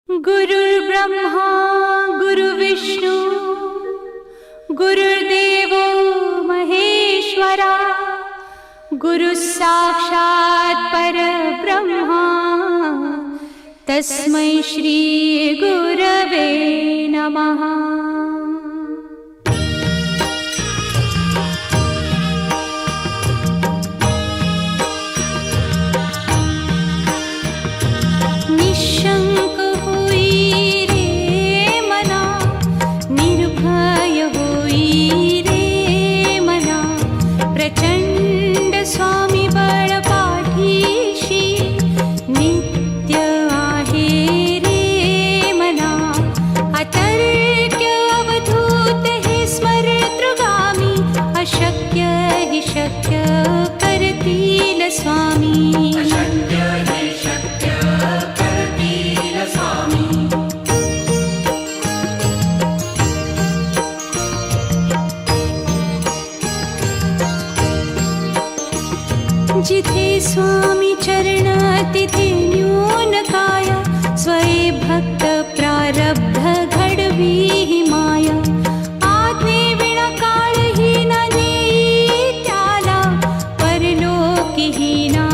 गुरुर्ब्रह्मा गुरुर्विष्णू गुरुर्देवो महेश्वरा गुरुः साक्षात् परब्रह्मा तस्मै श्री गुरवे नमः। निशंक होई रे मना, निर्भय होई रे मना, प्रचंड स्वामी बळ पाठीशी नित्य आहे रे मना। अतर्क्य अवधूत हे स्मरतृगामी, अशक्य हि शक्य करतील स्वामी। जिथे स्वामी चरण तिथे न्यून काय, स्वये भक्त प्रारब्ध घडवी ही माया। आज्ञे विना काळही न नेई त्याला, परलोकी ही ना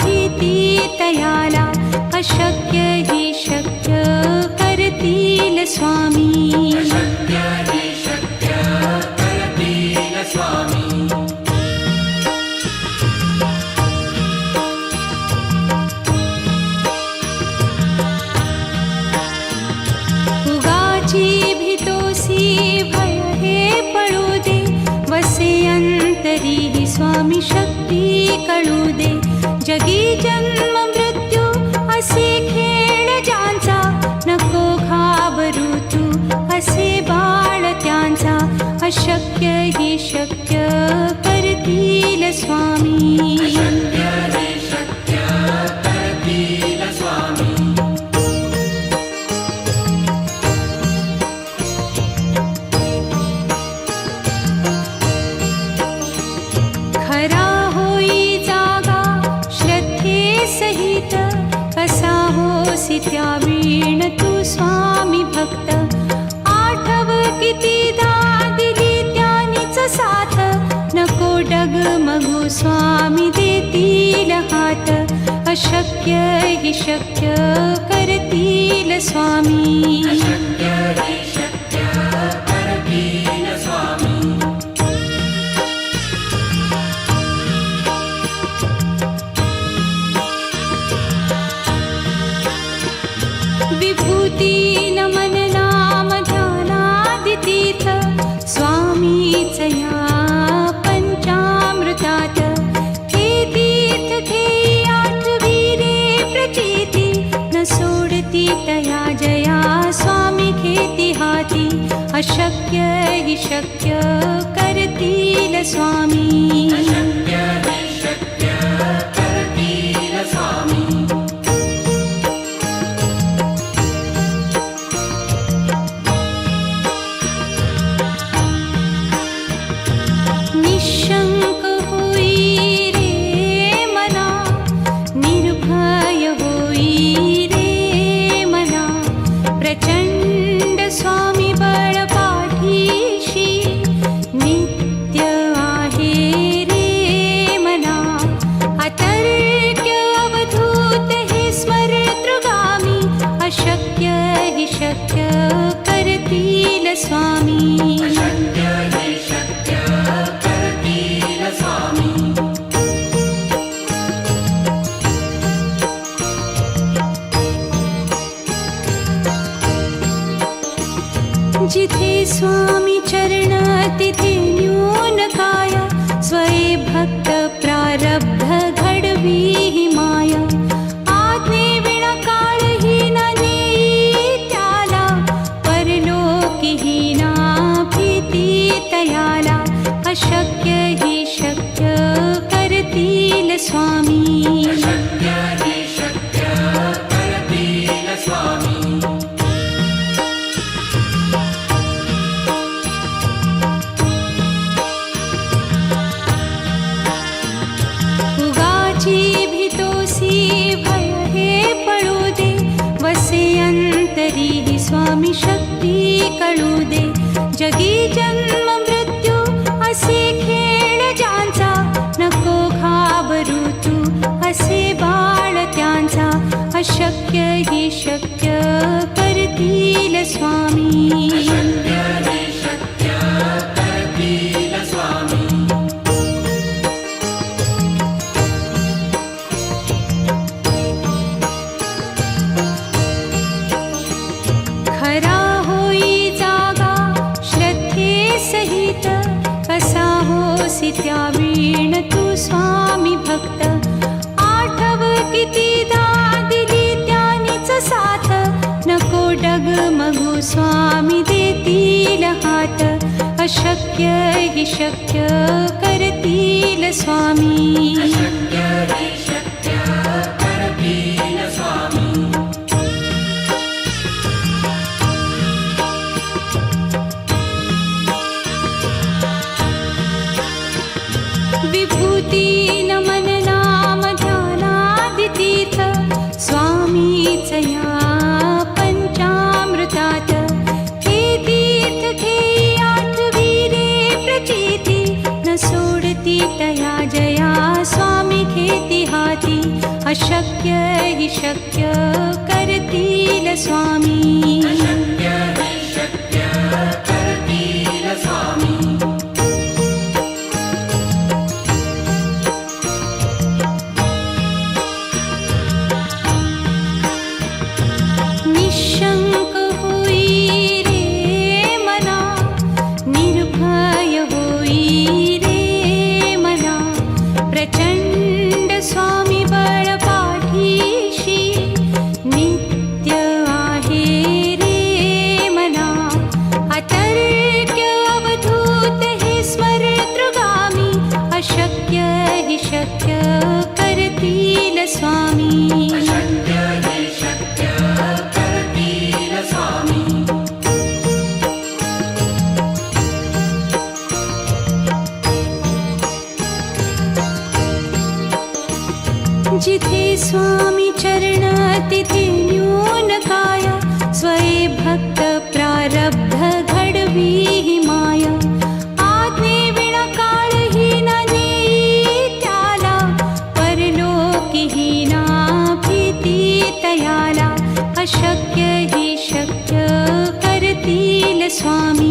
भीती तयाला। अशक्य ही शक्य करतील स्वामी। अंतरी ही स्वामी शक्ती कळू दे। जगी जन्म मृत्यू असे खेळ ज्यांचा, नको घाबरू तू असे बाळ त्यांचा। अशक्य ही शक्य करतील स्वामी। खरा होई जागा श्रद्धे सहित, कसा होसी त्या वीण तू स्वामी भक्त। आठव कितीदा दिली त्यानीच साथ, नको डगमगू स्वामी देतील हात। अशक्य हि शक्य करतील स्वामी। विभूती नमन नाम ध्यानादितीर्थ, स्वामीच या पंचामृतात। हे तीर्थ घेई आठवी रे प्रचिती, न सोडती तया जया स्वामी घेती हाती। अशक्य हि शक्य करतील स्वामी। निशंक होई रे मना, निर्भय होई रे मना, प्रचंड स्वामी बळ पाठीशी नित्य आहे रे मना। अतर्क्य अवधूत हे स्मरतृगामी, अशक्य हि शक्य करतील स्वामी। जिथे स्वामी चरण तिथे न्यून काय, स्वये भक्त प्रारब्ध घडवी ही माया। आज्ञे विना काळही न नेई त्याला, परलोकी ही ना भीती तयाला। अशक्य ही शक्य करतील स्वामी। उगाची भीतोसी भय हे पळू दे, वसे अंत अंतरी स्वामी शक्ती कळू दे. जगी जन्म मृत्यू असे खेळ ज्यांचा, नको घाबरू तू असे बाळ त्यांचा. अशक्य ही शक्य करतील स्वामी. खरा होई जागा श्रद्धे सहित, कसा होसी त्या वीण तू स्वामी भक्त. आठव कितीदा दिली त्यानीच साथ, नको डगमगू स्वामी देतील हात. अशक्य ही शक्य करतील स्वामी. विभूती नमन नाम ध्यानादितीर्थ, स्वामीच या पंचामृतात. हे तीर्थ घेई आठवी रे प्रचिती, न सोडती तया जया स्वामी घेती हाती. अशक्य ही शक्य करतील स्वामी. निशंक होई रे मना, निर्भय होई रे मना. प्रचंड स्वामी बळ पाठीशी, नित्य आहे रे मना. अतर्क्य अवधूत हे स्मरतृगामी, अशक्य हि शक्य करतील स्वामी. जिथे स्वामी चरण तिथे न्यून काया, स्वये भक्त प्रारब्ध घडवी ही माया. आज्ञे विना काळही न नेई त्याला, परलोकी ही ना भीती तयाला. अशक्य ही शक्य करतील स्वामी.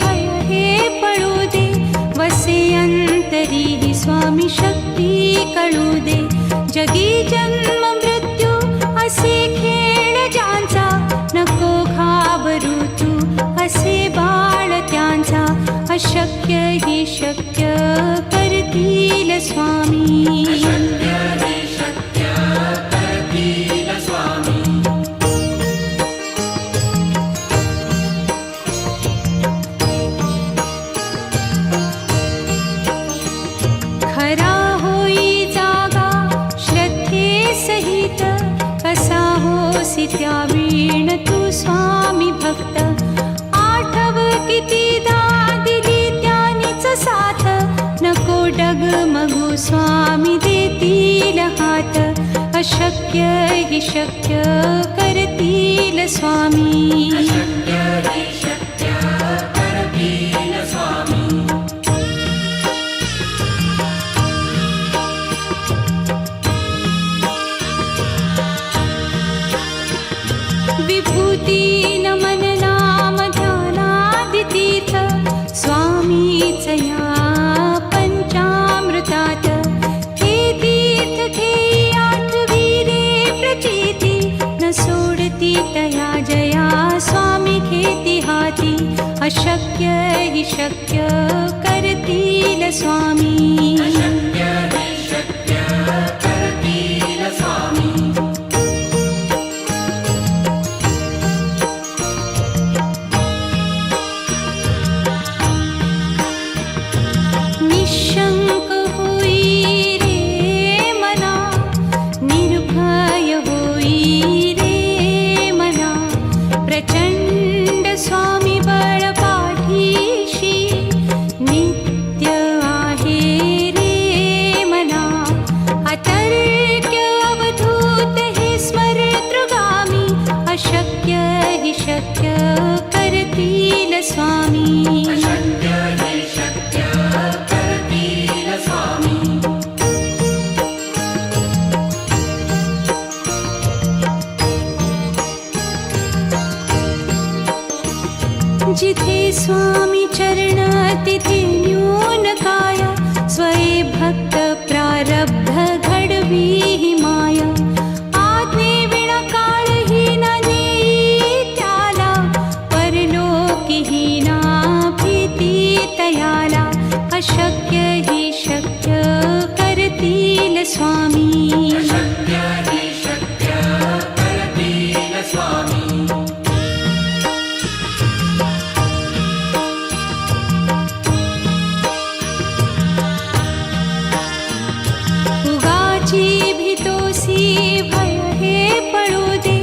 भय हे पळू दे, वसे अंतरी स्वामी शक्ती कळू दे. जगी जन्म मृत्यू असे खेळ ज्यांचा, नको घाबरू तू असे बाळ त्यांचा. अशक्य ही शक्य करतील स्वामी. खरा होई जागा श्रद्धे सहित, कसा होसी त्या वीण तू स्वामी भक्त. आठव कितीदा दिली त्यानीच साथ, नको डगमगू स्वामी देतील हात. अशक्य हि शक्य करतील स्वामी. विभूती नमन नाम ध्यानादितीर्थ, स्वामीच या पंचामृतात. हे तीर्थ घेई आठवी रे प्रचिती, न सोडती तया जया स्वामी घेती हाती. अशक्य हि शक्य करतील स्वामी. निशंक होई रे मना, निर्भय होई रे अशक्य हि शक्य करतील स्वामी. अशक्य हि शक्य करतील स्वामी. जिथे स्वामी चरण तिथे न्यून काय. स्वये भक्त प्रारब्ध घडवी हि माया. आज्ञे विना काळही न नेई त्याला. परलोकीही ना भीती तयाला. अशक्य हि शक्य करतील स्वामी. अशक्य हि शक्य करतील स्वामी. भय हे पळू दे.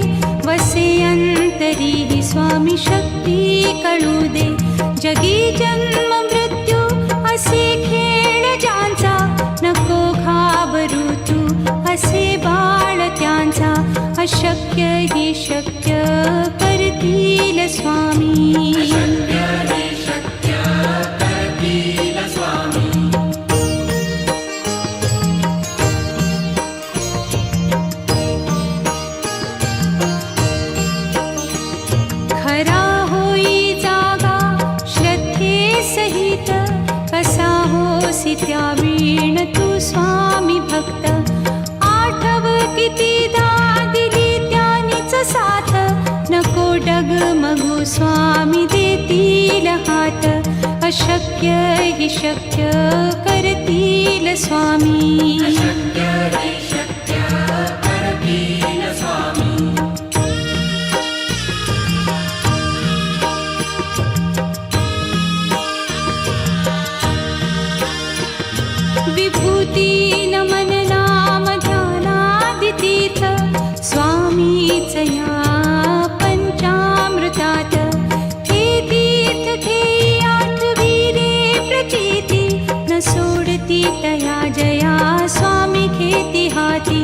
वसे अंतरी हि स्वामी शक्ती कळू दे. जगी जन्म मृत्यू असे खेळ ज्यांचा. नको घाबरू तू असे बाळ त्यांचा. अशक्य हि शक्य करतील स्वामी. अशक्य हि शक्य करतील स्वामी. खरा होई जागा श्रद्धे सहित. कसा होसी त्या वीण तू स्वामी भक्त. आठव कितीदा दिली त्यानीच साथ. नको डगमगू स्वामी देतील हात. अशक्य हि शक्य करतील स्वामी. अशक्य हि शक्य करतील स्वामी. विभूती नमन नाम ध्यानादि तीर्थ. स्वामीच या पंचामृतात. हे तीर्थ घेई आठवी रे प्रचिती. न सोडती तया जया स्वामी घेती हाती.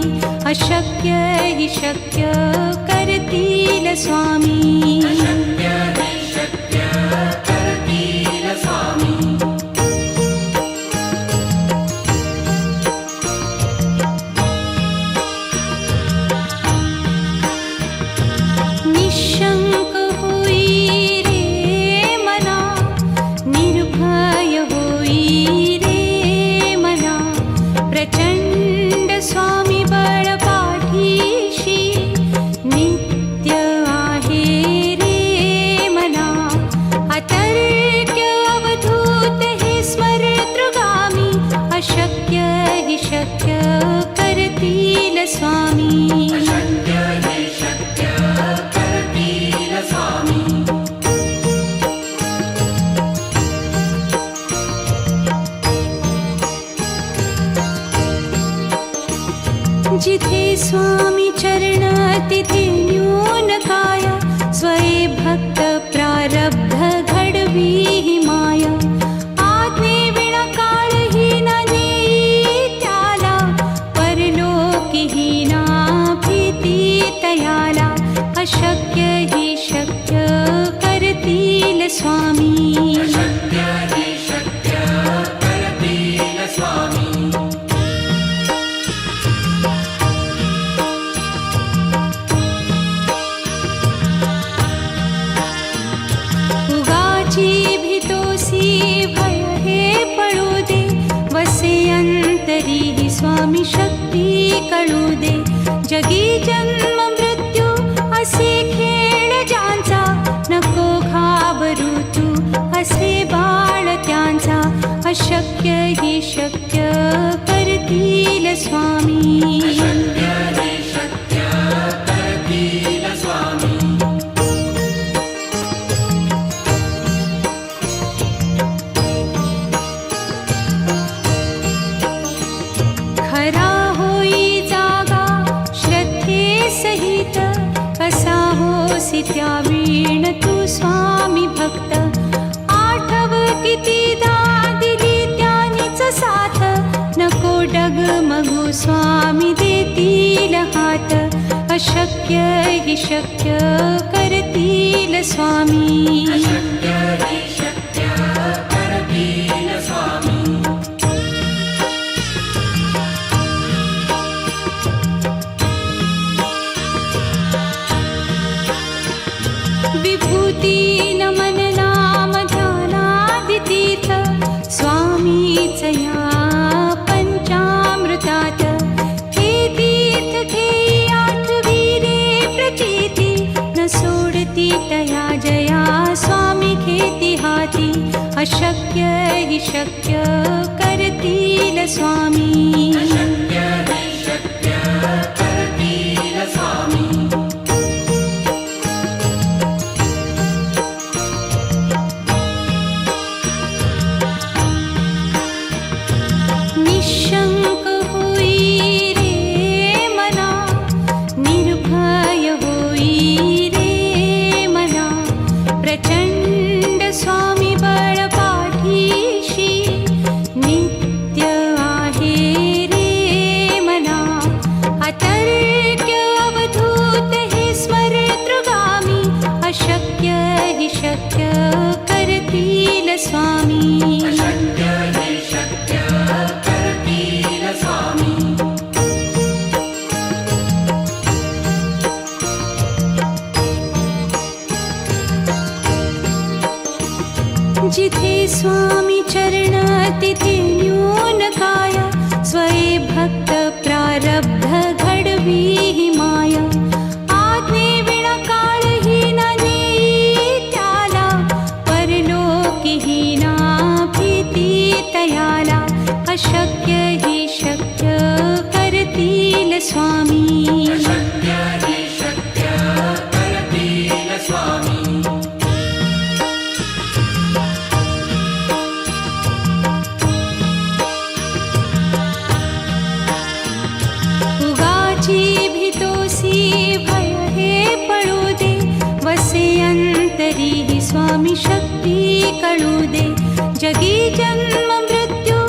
अशक्य हि शक्य करतील स्वामी. अशक्य हि शक्य करतील स्वामी. निशंक होई रे मना. निर्भय होई रे मना. प्रचंड स्वामी बळ पाठीशी. नित्य आहे रे मना. अतर्क्य अवधूत हे स्मरतृगामी. अशक्य हि शक्य करतील स्वामी. अशक्य हि शक्य करतील स्वामी. जिथे स्वामी चरण तिथे न्यून काय. स्वये भक्त प्रारब्ध घडवी हि माया. आज्ञे विना काळही न नेई त्याला. परलोकीही ना भीती तयाला. अशक्य हि शक्य करतील स्वामी. अशक्य हि शक्य करतील स्वामी. उगाची भीतोसी भय हे पळू दे. वसे अंतरी हि स्वामी शक्ती कळू दे. जगी जन्म मृत्यू असे खेळ ज्यांचा. नको घाबरू तू असे बाळ त्यांचा. अशक्य हि शक्य करतील स्वामी. अशक्य हि शक्य करतील स्वामी. खरा होई जागा श्रद्धे सहित. कसा होसी त्या वीण तू स्वामी भक्त. आठव कितीदा दिली त्यानीच साथ. नको डगमगू स्वामी देतील हात. अशक्य अशक्य हि शक्य करतील स्वामी. अशक्य हि शक्य करतील स्वामी. विभूती नमन नाम ध्यानादितीर्थ स्वामीच या पंचामृतात. हे तीर्थ घेई आठविरे प्रचिती न सोडती तया जया स्वामी घेती हाती. अशक्य हि शक्य करतील स्वामी. अशक्य हि शक्य करतील स्वामी. निशंक होई रे मना, निर्भय होई रे मना. प्रचंड स्वामी बळ पाठीशी नित्य आहे रे मना. अतर्क्य अवधूत हे स्मरतृगामी. अशक्य हि शक्य करतील स्वामी. अशक्य हि शक्य करतील स्वामी. जिथे स्वामी चरण तिथे न्यून काय. स्वये भक्त प्रारब्ध घडवी ही माया. आज्ञे विना काळही न नेई त्याला. परलोकीही ना भीती तयाला. अशक्य हि शक्य करतील स्वामी. अशक्य हि शक्य करतील स्वामी. उगाची भीतोसी भय हे पळू दे. वसे अंतरी ही स्वामी शक्ती कळू दे. जगी जन्म मृत्यू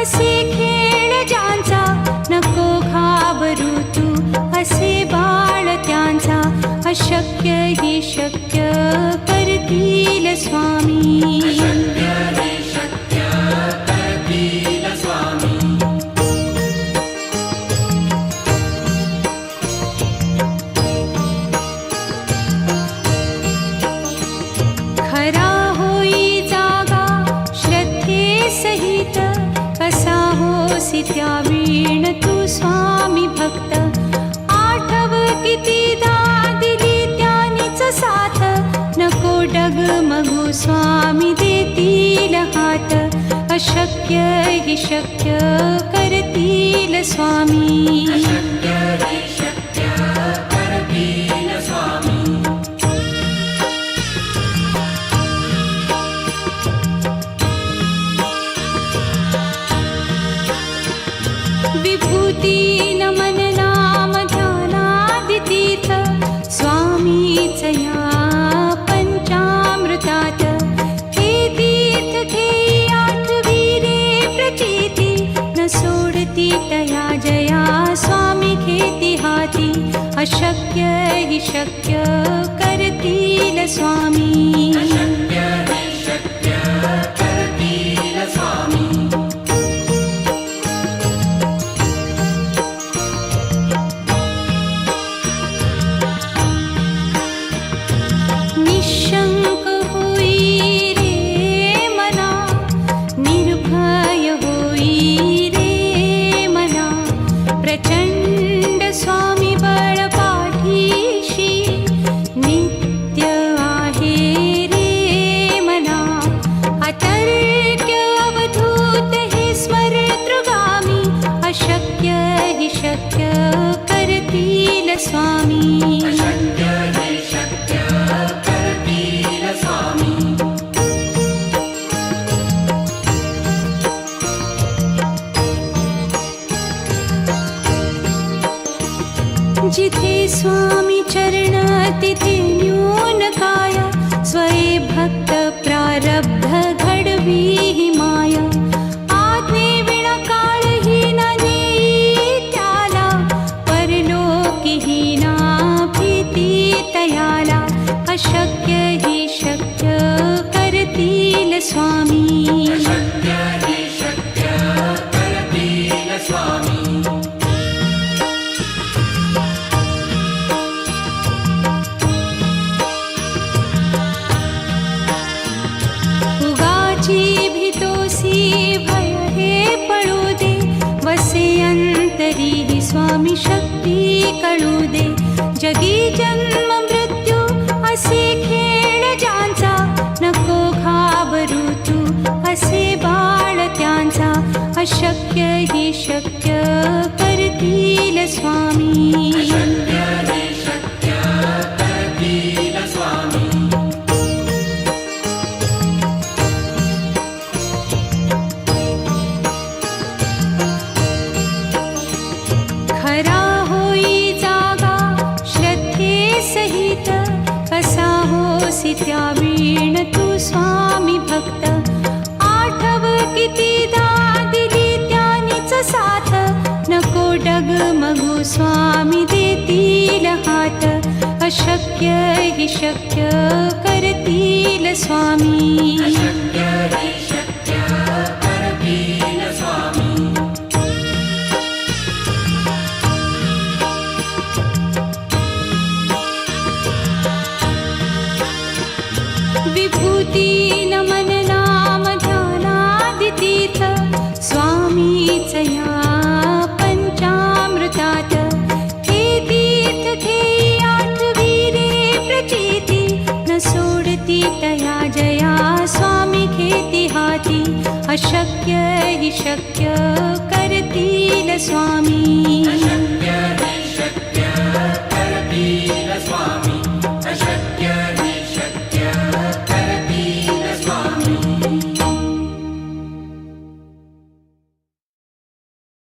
असे खेळ ज्यांचा. नको घाबरू तू असे बाळ त्यांचा. अशक्य हि शक्य करतील स्वामी. अशक्य हि शक्य करतील स्वामी. खरा होई जागा श्रद्धे सहित. कसा होसी त्या वीण तू स्वामी भक्त. आठव कितीदा दिली त्यानीच साथ. नको डगमगू स्वामी देतील हात. अशक्य हि शक्य करतील स्वामी. अशक्य हि शक्य करतील स्वामी. विभूती नमन नाम ध्यानादितीर्थ स्वामीच या पंचामृतात. हे तीर्थ घेई आठविरे प्रचिती न सोडती तया जया स्वामी घेती हाती. अशक्य हि शक्य करतील स्वामी. अशक्य हि शक्य करतील स्वामी. निशंक होई रे मना, निर्भय होई रे मना. प्रचंड स्वामी बळ पाठीशी नित्य आहे रे मना. अतर्क्य अवधूत हे स्मरतृगामी. अशक्य हि शक्य करतील स्वामी. अशक्य हि शक्य करतील स्वामी. जिथे स्वामी चरण तिथे न्यून काय. स्वये भक्त प्रारब्ध घडवी ही माया. आज्ञे विना काळही न नेई त्याला. परलोकीही ना भी स्वामी शक्य हि शक्य करतील स्वामी उगाची भीतोसी भय हे पळू दे वसे अंतरी ही स्वामी शक्ती कळू दे जगी जन्म मृत्यू असे खेळ ज्यांचा नको घाबरू तू असे बाळ त्यांचा अशक्य ही शक्य करतील स्वामी शक्य हि शक्य करतील स्वामी खरा होई जागा श्रद्धे सहित कसा होसी त्या वीण तू स्वामी भक्त आठव कितीदा दिली त्यानीच साथ नको डगमगू स्वामी देतील हात अशक्य हि शक्य करतील स्वामी शक्य हि शक्य करतील स्वामी विभूती नमन नाम ध्यानादितीर्थ स्वामीच या पंचामृतात हे तीर्थ घेई आठवी रे प्रचिती न सोडती तया जया स्वामी घेती हाती अशक्य हि शक्य करतील स्वामी